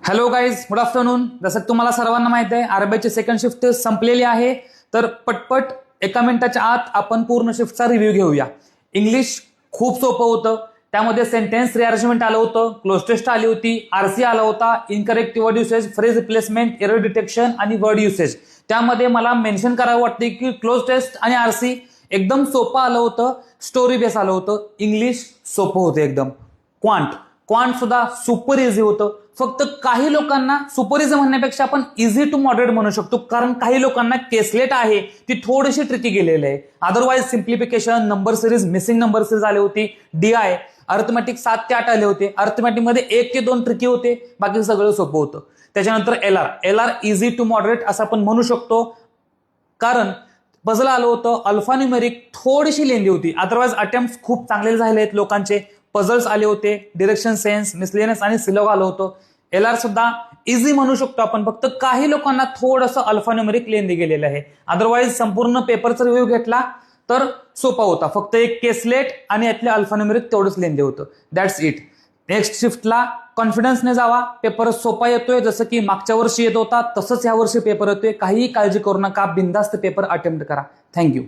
Hello guys, good afternoon. जसं तुम्हाला सर्वांना माहिती आहे, आरबीआयची सेकंड शिफ्ट संपलेली आहे. तर पटपट एका मिनिटाच्या आत आपण पूर्ण शिफ्टचा रिव्ह्यू घेऊया. इंग्लिश खूप सोपं होतं. त्यामध्ये सेंटेन्स रिअरेंजमेंट आलं होतं, क्लोज टेस्ट आली होती, आरसी आला होता, incorrect word usage, phrase replacement, error detection आणि वर्ड युसेज. त्यामध्ये मला मेन्शन करावं वाटते की क्लोज टेस्ट आणि आरसी एकदम सोपं आलं होतं, स्टोरी बेस आलं होतं. इंग्लिश सोपं होतं एकदम. क्वांट सुद्धा सुपर इझी होतं. फक्त काही लोकांना सुपर इझी म्हणण्यापेक्षा आपण इझी टू मॉडरेट म्हणू शकतो, कारण काही लोकांना केसलेट आहे ती थोडीशी ट्रिकी गेलेली आहे. Otherwise simplification, number series, missing number series आले होती, डीआय, अर्थमॅटिक 7 ते 8 आले होते. अर्थमॅटिक मध्ये 1 ते 2 ट्रिकी होते, बाकी सगळं सोपं होतं. त्याच्यानंतर एलआर इझी टू मॉडरेट असं आपण म्हणू शकतो, कारण पझल आलं होतं. अल्फान्यूमेरिक थोडीशी लेंदी होती. अदरवाईज अटेम्प्ट खूप चांगले झाले आहेत लोकांचे. पझल्स आले होते, डिरेक्शन सेन्स, मिसलेनियस आणि सिलॉग आलं होतं. एलआर सुद्धा इझी म्हणू शकतो आपण, फक्त काही लोकांना थोडंसं अल्फान्यूमेरिक लेंदी गेलेलं आहे. अदरवाईज संपूर्ण पेपरचा रिव्ह्यू घेतला तर सोपा होता. फक्त एक केसलेट आणि यातले अल्फान्यूमेरिक तेवढंच लेंदी होतं. That's it. नेक्स्ट शिफ्टला कॉन्फिडन्सने जावा. पेपर सोपा येतोय, जसं की मागच्या वर्षी येत होता तसंच या वर्षी पेपर येतोय. काहीही काळजी करू नका, बिनधास्त पेपर अटेम्प्ट करा. थँक्यू.